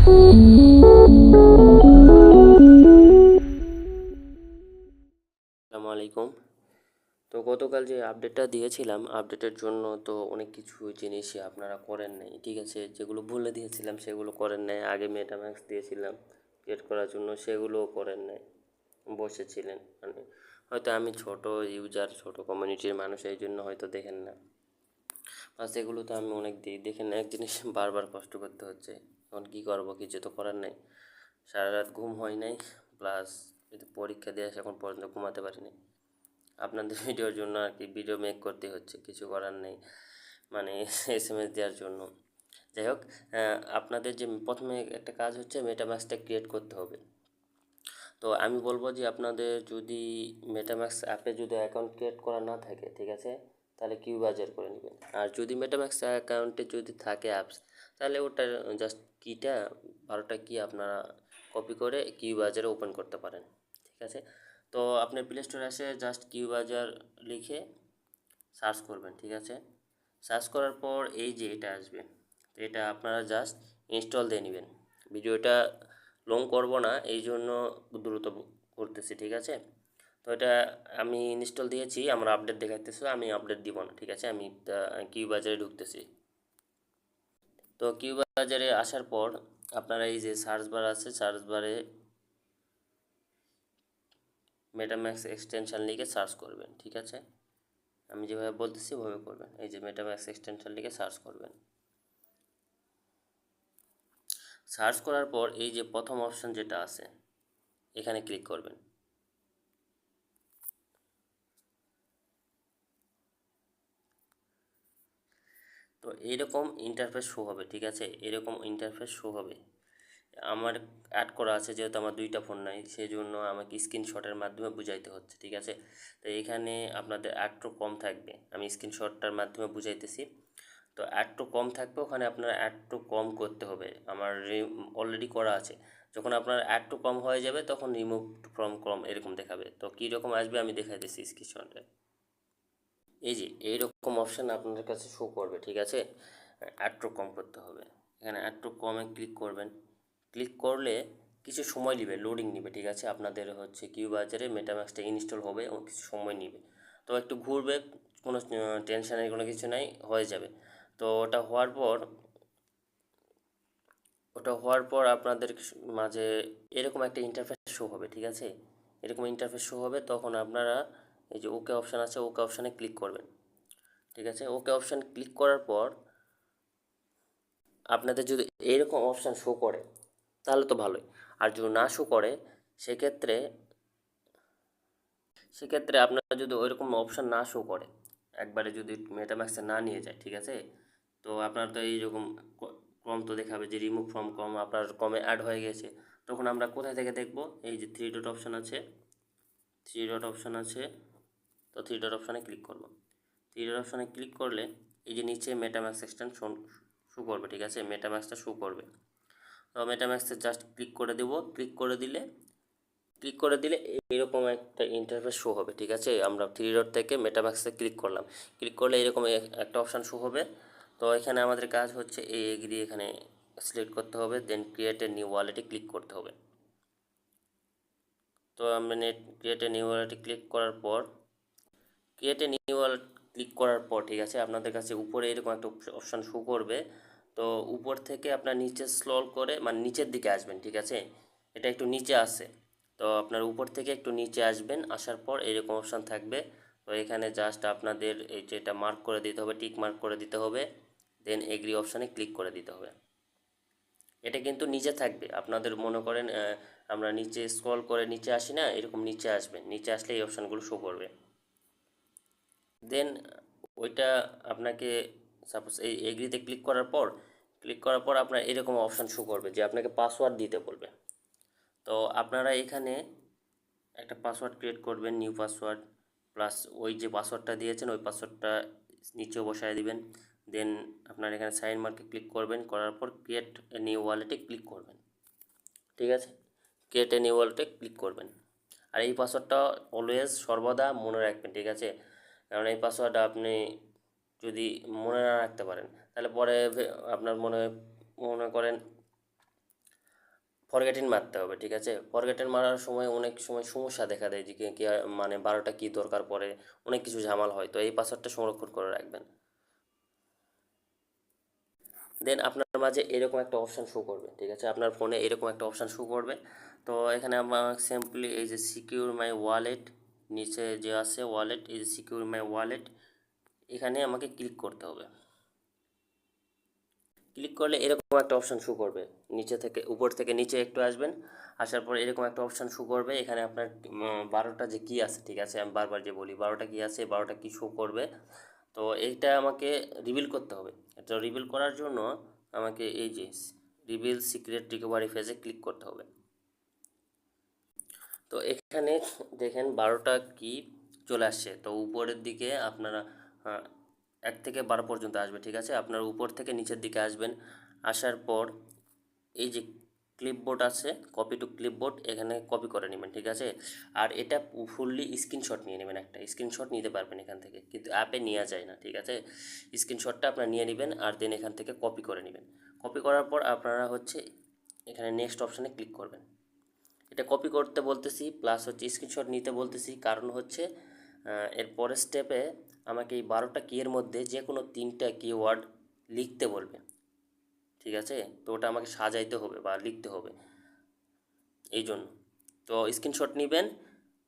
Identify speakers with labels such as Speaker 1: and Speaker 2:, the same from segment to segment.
Speaker 1: আসসালামু আলাইকুম। তো গতকাল যে আপডেটটা দিয়েছিলাম, আপডেটের জন্য তো অনেক কিছু জিনিসই আপনারা করেন নাই, ঠিক আছে। যেগুলো বলে দিয়েছিলাম সেগুলো করেন নাই। আগে মেটাম্যাক্স দিয়েছিলাম ক্রিয়েট করার জন্য, সেগুলোও করেন নাই, বসেছিলেন। মানে হয়তো আমি ছোট ইউজার, ছোট কমিউনিটির মানুষ, এই জন্য হয়তো দেখেন না। প্লাস এগুলো তো আমি অনেক দিই, দেখেন না, এক জিনিস বারবার কষ্ট করতে হচ্ছে। এখন কী করবো, কিছু তো করার নেই। সারা রাত ঘুম হয় নাই, প্লাস পরীক্ষা দিয়ে এখন পর্যন্ত ঘুমাতে পারিনি। আপনাদের ভিডিওর জন্য আর কি ভিডিও মেক করতে হচ্ছে, কিছু করার নেই, মানে এসএমএস দেওয়ার জন্য। যাই হোক, আপনাদের যে প্রথমে একটা কাজ হচ্ছে মেটামাক্সটা ক্রিয়েট করতে হবে। তো আমি বলবো যে আপনাদের যদি মেটাম্যাক্স অ্যাপে যদি অ্যাকাউন্ট ক্রিয়েট করা না থাকে, ঠিক আছে, তাহলে কিউবাজার করে নেবেন। আর যদি মেটাম্যাক্স অ্যাকাউন্টে যদি থাকে অ্যাপস, তাহলে ওটার জাস্ট কিটা 12টা কি আপনারা কপি করে কিউবাজারে ওপেন করতে পারেন, ঠিক আছে। তো আপনার প্লে স্টোরে এসে জাস্ট কিউবাজার লিখে সার্চ করবেন, ঠিক আছে। সার্চ করার পর এই যে এটা আসবে, তো এটা আপনারা জাস্ট ইনস্টল দিয়ে নেবেন। ভিডিওটা লং করব না, এই জন্য দ্রুত করতেছি, ঠিক আছে। তো এটা আমি ইনস্টল দিয়েছি, আমার আপডেট দেখাইতেছে, আমি আপডেট দিব না, ঠিক আছে। আমি কিউবাজারে ঢুকতেছি। তো কিউবাজারে আসার পর আপনারা এই যে সার্চ বার আছে, সার্চ বারে মেটাম্যাক্স এক্সটেনশন লিখে সার্চ করবেন, ঠিক আছে। আমি যেভাবে বলতেছি ওভাবে করবেন। এই যে মেটাম্যাক্স এক্সটেনশন লিখে সার্চ করবেন। সার্চ করার পর এই যে প্রথম অপশান যেটা আছে, এখানে ক্লিক করবেন। তো এইরকম ইন্টারফেস শো হবে, ঠিক আছে, এরকম ইন্টারফেস শো হবে। আমার অ্যাড করা আছে, যেহেতু আমার দুইটা ফোন নাই, সেই জন্য আমাকে স্ক্রিনশটের মাধ্যমে বুঝাইতে হচ্ছে, ঠিক আছে। তো এখানে আপনাদের একটু কম থাকবে, আমি স্ক্রিনশটটার মাধ্যমে বুঝাইতেছি। তো একটু কম থাকবে, ওখানে আপনার একটু কম করতে হবে। আমার অলরেডি করা আছে। যখন আপনার একটু কম হয়ে যাবে তখন রিমুভ ফ্রম কম এরকম দেখাবে। তো কীরকম আসবে আমি দেখাই দিচ্ছি স্ক্রিনশটে। এই যে এইরকম অপশান আপনাদের কাছে শো করবে, ঠিক আছে। অ্যাড টু কম করতে হবে, এখানে অ্যাড টু কমে ক্লিক করবেন। ক্লিক করলে কিছু সময় নেবে, লোডিং নেবে, ঠিক আছে। আপনাদের হচ্ছে কিউবাজারে মেটাম্যাক্সটা ইনস্টল হবে এবং কিছু সময় নেবে। তো একটু ঘুরবে, কোনো টেনশনের কোনো কিছু নাই, হয়ে যাবে। তো ওটা হওয়ার পর আপনাদের মাঝে এরকম একটা ইন্টারফেস শো হবে, ঠিক আছে। এরকম ইন্টারফেস শো হবে, তখন আপনারা এই যে ওকে অপশান আছে, ওকে অপশানে ক্লিক করবেন, ঠিক আছে। ওকে অপশান ক্লিক করার পর আপনাদের যদি এইরকম অপশান শো করে তাহলে তো ভালোই। আর যদি না শো করে, সেক্ষেত্রে সেক্ষেত্রে আপনারা যদি ওইরকম অপশান না শো করে, একবারে যদি মেটাম্যাক্সে না নিয়ে যায়, ঠিক আছে, তো আপনার তো এইরকম কম তো দেখাবে যে রিমুভ ফ্রম কম, আপনার কমে অ্যাড হয়ে গেছে। তখন আমরা কোথায় থেকে দেখব, এই যে থ্রি ডট অপশান আছে, থ্রি ডট অপশান আছে, তো থ্রি ডট অপশানে ক্লিক করব। থ্রি ডট অপশানে ক্লিক করলে এই যে নিচে মেটাম্যাক্স এক্সটেনশন শো করবে, ঠিক আছে, মেটাম্যাক্সটা শো করবে। তো মেটাম্যাক্সে জাস্ট ক্লিক করে দিলে এরকম একটা ইন্টারফেস শো হবে, ঠিক আছে। আমরা থ্রি ডট থেকে মেটাম্যাক্সে ক্লিক করলাম, ক্লিক করলে এরকম একটা অপশান শো হবে। তো এখানে আমাদের কাজ হচ্ছে এই এগ্রি এখানে সিলেক্ট করতে হবে, দেন ক্রিয়েট এ নিউ ওয়ালেটে ক্লিক করতে হবে। তো আমরা ক্রিয়েট এ নিউ ওয়ালেটে ক্লিক করার পর ঠিক আছে, আপনাদের কাছে উপরে এরকম একটা অপশান শো করবে। তো উপর থেকে আপনার নিচে স্ক্রল করে মানে নিচের দিকে আসবেন, ঠিক আছে। এটা একটু নিচে আসে, তো আপনার উপর থেকে একটু নিচে আসবেন, আসার পর এরকম অপশান থাকবে। তো এখানে জাস্ট আপনাদের এই যে এটা মার্ক করে দিতে হবে, টিক মার্ক করে দিতে হবে, দেন এগ্রি অপশানে ক্লিক করে দিতে হবে। এটা কিন্তু নিচে থাকবে, আপনাদের মনে করেন আমরা নিচে স্ক্রল করে নিচে আসি না, এরকম নিচে আসবেন, নিচে আসলে এই অপশানগুলো শো করবে। দেন ওইটা আপনাকে সাপোজ এই এগ্রিতে ক্লিক করার পর আপনার এরকম অপশান শো করবে যে আপনাকে পাসওয়ার্ড দিতে বলবে। তো আপনারা এখানে একটা পাসওয়ার্ড ক্রিয়েট করবেন, নিউ পাসওয়ার্ড, প্লাস ওই যে পাসওয়ার্ডটা দিয়েছেন ওই পাসওয়ার্ডটা নিচেও বসায় দিবেন। দেন আপনার এখানে সাইন মার্কে ক্লিক করবেন, করার পর ক্রিয়েট নিউ ওয়ালেটে ক্লিক করবেন, ঠিক আছে। ক্রিয়েট নিউ ওয়ালেটে ক্লিক করবেন। আর এই পাসওয়ার্ডটা অলওয়েজ সর্বদা মনে রাখবেন, ঠিক আছে। কারণ এই পাসওয়ার্ড আপনি যদি মনে না রাখতে পারেন, তাহলে পরে আপনার মনে করেন ফরগেটিং মারতে হবে, ঠিক আছে। ফরগেটিং মারার সময় অনেক সময় সমস্যা দেখা দেয় যে কি মানে 12টা কী দরকার পড়ে, অনেক কিছু ঝামেলা হয়, তো এই পাসওয়ার্ডটা সংরক্ষণ করে রাখবেন। দেন আপনার মাঝে এরকম একটা অপশান শো করবে, ঠিক আছে, আপনার ফোনে এরকম একটা অপশান শো করবে। তো এখানে আমার সিম্পলি এই যে সিকিউর মাই ওয়ালেট, নিচে যে আছে ওয়ালেট, এই যে সিকিউর মাই ওয়ালেট, এখানে আমাকে ক্লিক করতে হবে। ক্লিক করলে এরকম একটা অপশান শো করবে, নিচে থেকে উপর থেকে নিচে একটু আসবেন, আসার পর এরকম একটা অপশান শো করবে। এখানে আপনার 12টা যে কী আছে, ঠিক আছে, আমি বারবার যে বলি 12টা কী আছে, 12টা কী শো করবে। তো এইটা আমাকে রিভিল করতে হবে। এটা রিভিল করার জন্য আমাকে এই যে রিভিল সিক্রেট রিকভারি ফেজে ক্লিক করতে হবে। তো এখানে দেখেন 12টা কি চলে আসছে। তো উপরের দিকে আপনারা 1 থেকে 12 পর্যন্ত আসবে, ঠিক আছে। আপনার উপর থেকে নিচের দিকে আসবেন, আসার পর এই যে ক্লিপবোর্ড আছে, কপি টু ক্লিপবোর্ড, এখানে কপি করে নেবেন, ঠিক আছে। আর এটা ফুললি স্ক্রিনশট নিয়ে নেবেন, একটা স্ক্রিনশট নিতে পারবেন এখান থেকে, কিন্তু অ্যাপে নেওয়া যায় না, ঠিক আছে। স্ক্রিনশটটা আপনারা নিয়ে নেবেন আর দেন এখান থেকে কপি করে নেবেন। কপি করার পর আপনারা হচ্ছে এখানে নেক্সট অপশানে ক্লিক করবেন। এটা কপি করতে বলতেছি প্লাস হচ্ছে স্ক্রিনশট নিতে বলতেছি, কারণ হচ্ছে এর পরের স্টেপে আমাকে এই 12টা কিয়ের মধ্যে যে কোনো 3টা কিওয়ার্ড লিখতে বলবে, ঠিক আছে। তো ওটা আমাকে সাজাইতে হবে বা লিখতে হবে, এই জন্য। তো স্ক্রিনশট নেবেন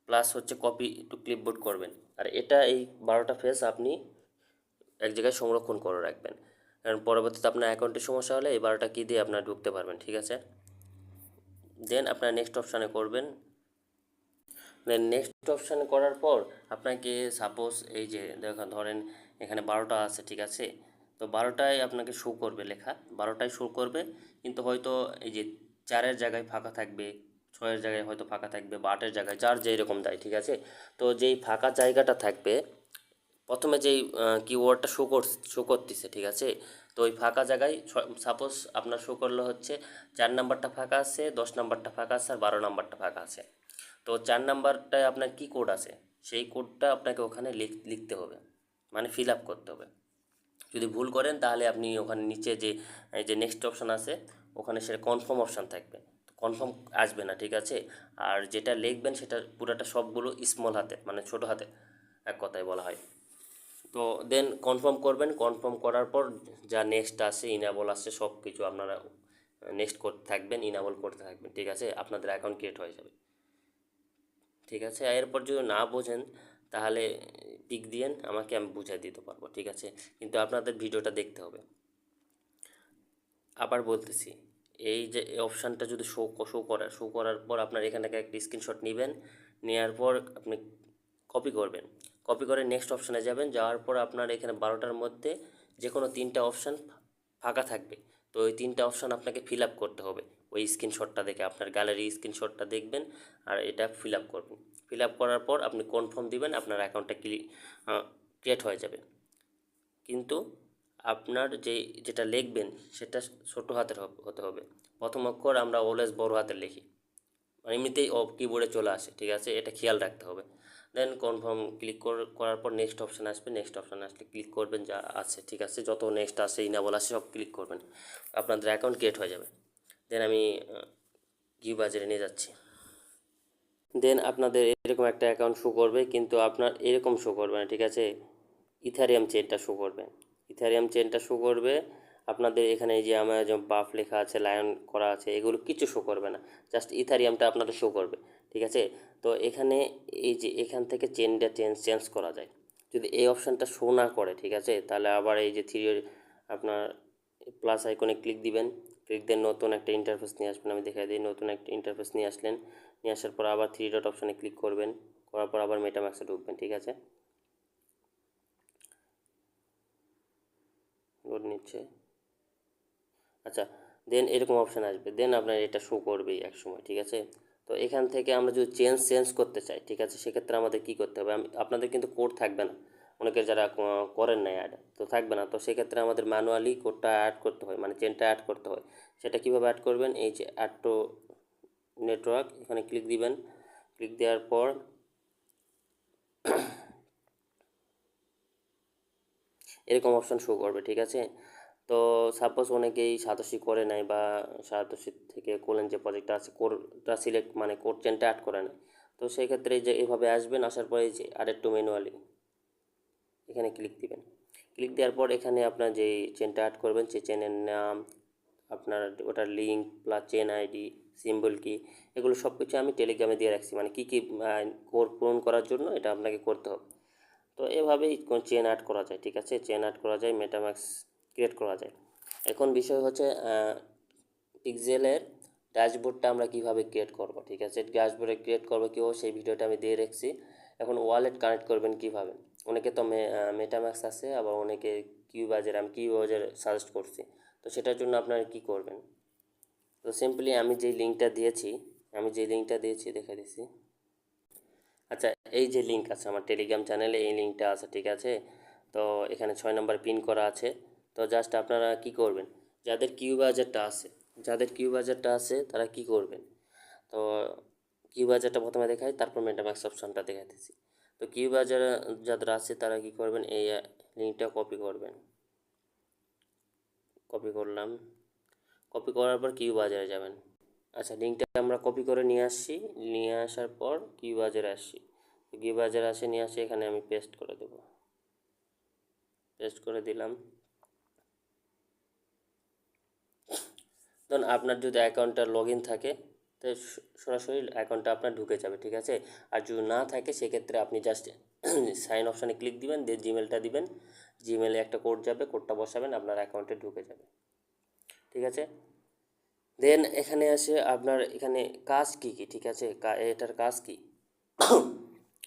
Speaker 1: প্লাস হচ্ছে কপি টু ক্লিপবোর্ড করবেন। আর এটা এই 12টা ফেস আপনি এক জায়গায় সংরক্ষণ করে রাখবেন, কারণ পরবর্তীতে আপনার অ্যাকাউন্টের সমস্যা হলে এই 12টা কি দিয়ে আপনারা ঢুকতে পারবেন, ঠিক আছে। দেন আপনারা নেক্সট অপশানে করবেন। দেন নেক্সট অপশানে করার পর আপনাকে সাপোজ এই যে দেখেন, ধরেন এখানে 12টা আছে, ঠিক আছে। তো 12টায় আপনাকে শো করবে লেখা, 12টায় শো করবে, কিন্তু হয়তো এই যে 4-এর জায়গায় ফাঁকা থাকবে, 6-এর জায়গায় হয়তো ফাঁকা থাকবে, বা 8-এর জায়গায়, যার যেই রকম দেয়, ঠিক আছে। তো যেই ফাঁকা জায়গাটা থাকবে, প্রথমে যেই কিওয়ার্ডটা শো করতেছে, ঠিক আছে। তো ওই ফাঁকা জায়গায় সাপোজ আপনার শো করলো হচ্ছে 4 নাম্বারটা ফাঁকা আছে, 10 নাম্বারটা ফাঁকা আছে, আর 12 নাম্বারটা ফাঁকা আছে। তো 4 নাম্বারটায় আপনার কী কোড আছে, সেই কোডটা আপনাকে ওখানে লিখতে হবে, মানে ফিল আপ করতে হবে। যদি ভুল করেন তাহলে আপনি ওখানে নিচে যে এই যে নেক্সট অপশান আছে, ওখানে সেটা কনফার্ম অপশান থাকবে, কনফার্ম আসবে না, ঠিক আছে। আর যেটা লিখবেন সেটা পুরোটা সবগুলো স্মল হাতে, মানে ছোট হাতে, এক কথায় বলা হয়। তো দেন কনফার্ম করবেন, কনফার্ম করার পর যা নেক্সট আসে, ইনাবল আসছে, সব কিছু আপনারা নেক্সট করতে থাকবেন, ইনাবল করতে থাকবেন, ঠিক আছে। আপনাদের অ্যাকাউন্ট ক্রিয়েট হয়ে যাবে, ঠিক আছে। এরপর যদি না বোঝেন তাহলে পিক দিয়েন আমাকে, আমি বুঝিয়ে দিতে পারবো, ঠিক আছে। কিন্তু আপনাদের ভিডিওটা দেখতে হবে। আবার বলতেছি, এই যে অপশানটা যদি শো করার পর আপনার এখান থেকে একটা স্ক্রিনশট নেবেন, নেওয়ার পর আপনি কপি করবেন, কপি করে নেক্সট অপশানে যাবেন, যাওয়ার পর আপনার এখানে 12টার মধ্যে যে কোনো 3টা অপশান ফাঁকা থাকবে। তো ওই 3টা অপশান আপনাকে ফিল আপ করতে হবে, ওই স্ক্রিনশটটা দেখে আপনার গ্যালারি স্ক্রিনশটটা দেখবেন আর এটা ফিল আপ করবেন। ফিল আপ করার পর আপনি কনফার্ম দিবেন, আপনার অ্যাকাউন্টটা ক্রিয়েট হয়ে যাবে। কিন্তু আপনার যেটা লিখবেন সেটা ছোটো হাতের হতে হবে। প্রথম অক্ষর আমরা অলওয়েজ বড় হাতের লিখি, মানে এমনিতেই কিবোর্ডে চলে আসে, ঠিক আছে, এটা খেয়াল রাখতে হবে। দেন কনফার্ম ক্লিক করার পর নেক্সট অপশান আসবে, নেক্সট অপশান আসলে ক্লিক করবেন, যা আছে, ঠিক আছে, যত নেক্সট আসে ইনাবল আসে সব ক্লিক করবেন, আপনাদের অ্যাকাউন্ট ক্রিয়েট হয়ে যাবে। দেন আমি গিভ বাজারে নিয়ে যাচ্ছি। দেন আপনাদের এরকম একটা অ্যাকাউন্ট শো করবে, কিন্তু আপনার এরকম শো করবে না, ঠিক আছে। ইথারিয়াম চেনটা শো করবে, ইথারিয়াম চেনটা শো করবে। আপনাদের এখানে এই যে আমার যে বাফ লেখা আছে, লায়ন করা আছে, এগুলো কিছু শো করবে না, জাস্ট ইথারিয়ামটা আপনাদের শো করবে, ঠিক আছে। তো এখানে এই যে এখান থেকে চেনটা চেঞ্জ করা যায়, যদি এই অপশানটা শো না করে, ঠিক আছে, তাহলে আবার এই যে আপনার প্লাস আইকনে ক্লিক দিবেন, ক্লিক দিয়ে নতুন একটা ইন্টারফেস নিয়ে আসবেন। আমি দেখাই দিই, নতুন একটা ইন্টারফেস নিয়ে আসলেন, নিয়ে আসার পর আবার 3 ডট অপশানে ক্লিক করবেন, করার পর আবার মেটামাক্সে ঢুকবেন, ঠিক আছে। লোড নিচ্ছে, আচ্ছা। দেন এরকম অপশান আসবে, দেন আপনার এটা শো করবেই এক সময়, ঠিক আছে। তো এখান থেকে আমরা যদি চেঞ্জ করতে চাই, ঠিক আছে, সেক্ষেত্রে আমাদের কী করতে হবে, আপনাদের কিন্তু কোড থাকবে না, অনেকের যারা করেন না অ্যাড, তো থাকবে না, তো সেক্ষেত্রে আমাদের ম্যানুয়ালি কোডটা অ্যাড করতে হয়, মানে চেনটা অ্যাড করতে হয়। সেটা কীভাবে অ্যাড করবেন, এই যে অ্যাড টু নেটওয়ার্ক, এখানে ক্লিক দিবেন, ক্লিক দেওয়ার পর এরকম অপশান শো করবে, ঠিক আছে। তো সাপোজ অনেকেই সাতোশি করে নেয় বা সাতোশি থেকে কোলেন যে প্রজেক্টটা আছে কোডটা সিলেক্ট মানে কোড চেনটা অ্যাড করে নেয়। তো সেই ক্ষেত্রে এই যে এভাবে আসবেন, আসার পরে এই যে অ্যাড টু ম্যানুয়ালি এখানে ক্লিক দিবেন। ক্লিক দেওয়ার পর এখানে আপনার যেই চেনটা অ্যাড করবেন সেই চেনের নাম, আপনার ওটার link plus chain ID, symbol কি, এগুলো সব কিছু আমি টেলিগ্রামে দিয়ে রাখছি, মানে কী কী কোড পূরণ করার জন্য এটা আপনাকে করতে হবে। তো এভাবেই চেন অ্যাড করা যায়, ঠিক আছে, চেন অ্যাড করা যায়, মেটাম্যাক্স ক্রিয়েট করা যায়। এখন বিষয় হচ্ছে পিক্সেলের ড্যাশবোর্ডটা আমরা কীভাবে ক্রিয়েট করব, ঠিক আছে, ড্যাশবোর্ডে ক্রিয়েট করবো কেউ, সেই ভিডিওটা আমি দিয়ে রেখেছি। এখন ওয়ালেট কানেক্ট করবেন কীভাবে, অনেকে তো মেটাম্যাক্স আছে, আবার অনেকে কিউবাজার, আমি কিউবাজার সাজেস্ট করছি। তো সেটার জন্য আপনারা কী করবেন, তো সিম্পলি আমি যেই লিঙ্কটা দিয়েছি দেখে দিচ্ছি। আচ্ছা, এই যে লিঙ্ক আছে আমার টেলিগ্রাম চ্যানেলে, এই লিঙ্কটা আছে, ঠিক আছে। তো এখানে 6 নম্বর পিন করা আছে। তো জাস্ট আপনারা কি করবেন, যাদের কিউবাজারটা আছে তারা কি করবেন, তো কিউবাজারটা প্রথমে দেখাই, তারপর মেটাম্যাক্স অপশনটা দেখাতেছি। তো কিউবাজার যাদের আছে তারা কি করবেন, এই লিঙ্কটা কপি করবেন, কপি করলাম, কপি করার পর কিউবাজারে যাবেন। আচ্ছা, লিঙ্কটা আমরা কপি করে নিয়ে আসার পর কিউবাজারে আসছি। কিউবাজারে নিয়ে আসে এখানে আমি পেস্ট করে দেব, পেস্ট করে দিলাম। ধরুন আপনার যদি অ্যাকাউন্টটা লগ ইন থাকে তো সরাসরি অ্যাকাউন্টটা আপনার ঢুকে যাবে, ঠিক আছে। আর যদি না থাকে সেক্ষেত্রে আপনি জাস্ট সাইন অপশানে ক্লিক দিবেন, দিয়ে জিমেলটা দিবেন, জিমেলে একটা কোড যাবে, কোডটা বসাবেন, আপনার অ্যাকাউন্টে ঢুকে যাবে, ঠিক আছে। দেন এখানে আসে আপনার এখানে কাজ কী কী, ঠিক আছে, এটার কাজ কী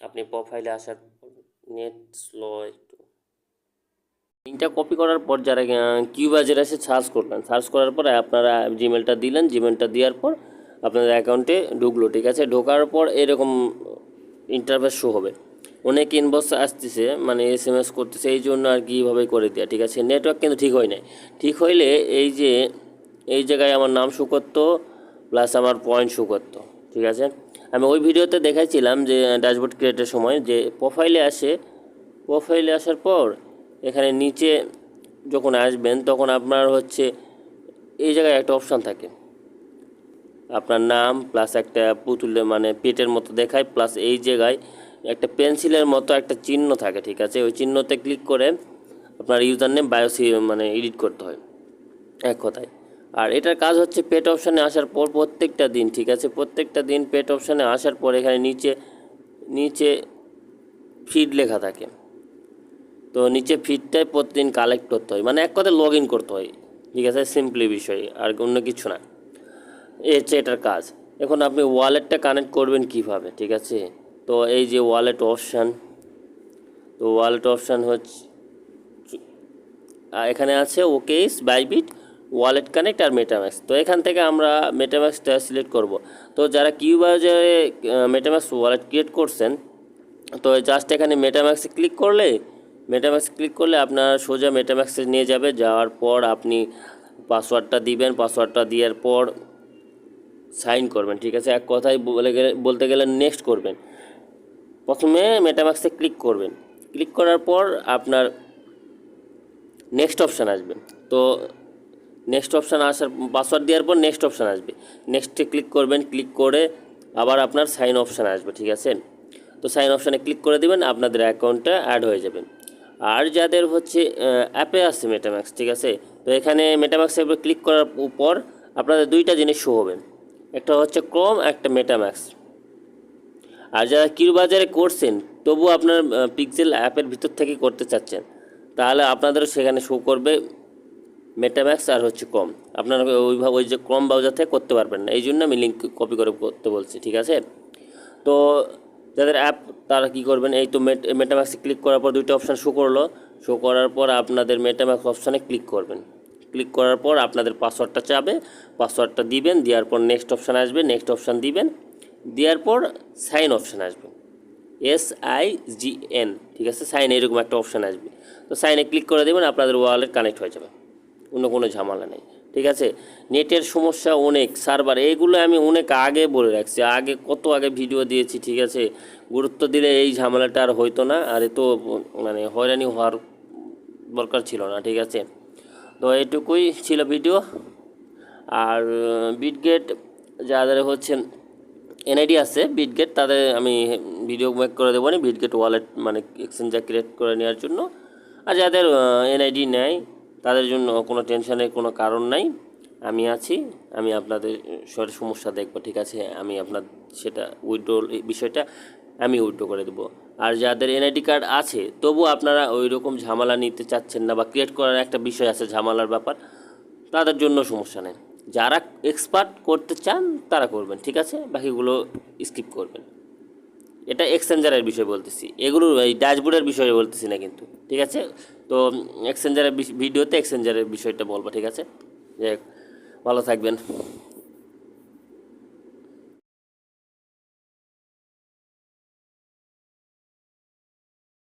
Speaker 1: আপনি প্রোফাইলে আসার নেট স্লো একটু, লিঙ্কটা কপি করার পর যারা কিউবাজারে এসে সার্চ করার পর আপনারা জিমেলটা দিলেন, জিমেলটা দেওয়ার পর আপনাদের অ্যাকাউন্টে ঢুকলো, ঠিক আছে। ঢোকার পর এরকম ইন্টারফেস শো হবে, অনেক ইনবক্স আসতেছে, মানে SMS করতেছে, এই জন্য আর কি এইভাবে করে দেওয়া, ঠিক আছে। নেটওয়ার্ক কিন্তু ঠিক হয় নাই, ঠিক হইলে এই যে এই জায়গায় আমার নাম শো করতো প্লাস আমার পয়েন্ট শো করতো, ঠিক আছে। আমি ওই ভিডিওতে দেখাইছিলাম যে ড্যাশবোর্ড ক্রিয়েটের সময় যে প্রোফাইলে আসার পর এখানে নিচে যখন আসবেন তখন আপনার হচ্ছে এই জায়গায় একটা অপশান থাকে, আপনার নাম প্লাস একটা পুতুলের মানে পেটের মতো দেখায়, প্লাস এই জায়গায় একটা পেন্সিলের মতো একটা চিহ্ন থাকে, ঠিক আছে। ওই চিহ্নতে ক্লিক করে আপনার ইউজার নেম বায়োসি মানে এডিট করতে হয়, এক কথায়। আর এটার কাজ হচ্ছে পেট অপশানে আসার পর প্রত্যেকটা দিন, ঠিক আছে, প্রত্যেকটা দিন পেট অপশানে আসার পর এখানে নিচে ফিড লেখা থাকে, তো নিচে ফিডটাই প্রতিদিন কালেক্ট করতে হয়, মানে এক কথায় লগ ইন করতে হয়, ঠিক আছে, সিম্পলি বিষয়, আর অন্য কিছু না, এই হচ্ছে এটার কাজ। এখন আপনি ওয়ালেটটা কানেক্ট করবেন কিভাবে, ঠিক আছে। তো এই যে ওয়ালেট অপশান, তো ওয়ালেট অপশান হচ্ছে এখানে আছে ওকেস, বাইবিট, ওয়ালেট কানেক্ট আর মেটাম্যাক্স। তো এখান থেকে আমরা মেটাম্যাক্সটা সিলেক্ট করব। তো যারা কিউবাজারে মেটাম্যাক্স ওয়ালেট ক্রিয়েট করছেন, তো জাস্ট এখানে মেটাম্যাক্সে ক্লিক করলে আপনার সোজা মেটাম্যাক্সে নিয়ে যাবে, যাওয়ার পর আপনি পাসওয়ার্ডটা দিবেন, পাসওয়ার্ডটা দেওয়ার পর সাইন করবেন, ঠিক আছে। এক কথায় বলতে গেলে নেক্সট করবেন, প্রথমে মেটাম্যাক্সে ক্লিক করবেন, ক্লিক করার পর আপনার নেক্সট অপশান আসবে। তো নেক্সট অপশান আসার পাসওয়ার্ড দেওয়ার পর নেক্সট অপশান আসবে, নেক্সটে ক্লিক করবেন, ক্লিক করে আবার আপনার সাইন অপশান আসবে, ঠিক আছে। তো সাইন অপশানে ক্লিক করে দেবেন, আপনাদের অ্যাকাউন্টটা অ্যাড হয়ে যাবে। আর যাদের হচ্ছে অ্যাপে আছে মেটাম্যাক্স, ঠিক আছে, তো এখানে মেটাম্যাক্সের উপর ক্লিক করার পর আপনাদের দুইটা জিনিস শো হবে, একটা হচ্ছে ক্রোম, একটা মেটাম্যাক্স। আর যারা কিউবাজারে করছেন তবু আপনার পিক্সেল অ্যাপের ভিতর থেকে করতে চাচ্ছেন, তাহলে আপনাদেরও সেখানে শো করবে মেটাম্যাক্স আর হচ্ছে ক্রোম, আপনারা ওই যে ক্রোম ব্রাউজার থেকে করতে পারবেন না, এই জন্য আমি লিঙ্ক কপি করে করতে বলছি, ঠিক আছে। তো যাদের অ্যাপ তারা কী করবেন, এই তো মেটাম্যাক্সে ক্লিক করার পর দুইটা অপশান শো করার পর আপনাদের মেটাম্যাক্স অপশানে ক্লিক করবেন, ক্লিক করার পর আপনাদের পাসওয়ার্ডটা চাবে, পাসওয়ার্ডটা দিবেন, দেওয়ার পর নেক্সট অপশান আসবে, নেক্সট অপশান দিবেন, দেওয়ার পর সাইন অপশান আসবে, SIGN, ঠিক আছে, সাইন এরকম একটা অপশান আসবে। তো সাইনে ক্লিক করে দেবেন, আপনাদের ওয়ালেট কানেক্ট হয়ে যাবে, অন্য কোনো ঝামেলা নেই, ঠিক আছে। নেটের সমস্যা অনেক, সার্ভার, এইগুলো আমি অনেক আগে বলে রাখছি, কত আগে ভিডিও দিয়েছি, ঠিক আছে। গুরুত্ব দিলে এই ঝামেলাটা আর হইতো না, আর এ তো মানে হয়রানি হওয়ার দরকার ছিল না, ঠিক আছে। তো এইটুকুই ছিল ভিডিও। আর বিটগেট যাদের হচ্ছে এনআইডি আছে বিটগেট, তাদের আমি ভিডিও মেক করে দেবো না, বিটগেট ওয়ালেট মানে এক্সচেঞ্জার ক্রিয়েট করে নেওয়ার জন্য। আর যাদের এনআইডি নেয় তাদের জন্য কোনো টেনশনের কোনো কারণ নাই, আমি আছি, আমি আপনাদের সমস্যা দেখবো, ঠিক আছে? আমি আপনার সেটা উইথড্র বিষয়টা আমি উইথড্র করে দেবো। আর যাদের এনআইডি কার্ড আছে তবু আপনারা ওই রকম ঝামেলা নিতে চাচ্ছেন না বা ক্রিয়েট করার একটা বিষয় আছে ঝামেলার ব্যাপার, তাদের জন্য সমস্যা নেই। যারা এক্সপার্ট করতে চান তারা করবেন, ঠিক আছে? বাকিগুলো স্কিপ করবেন। এটা এক্সচেঞ্জারের বিষয় বলতেছি, এগুলো এই ড্যাশবোর্ডের বিষয়ে বলতেছি না কিন্তু, ঠিক আছে? তো এক্সচেঞ্জারের ভিডিওতে এক্সচেঞ্জারের বিষয়টা বলবো, ঠিক আছে? যে ভালো থাকবেন।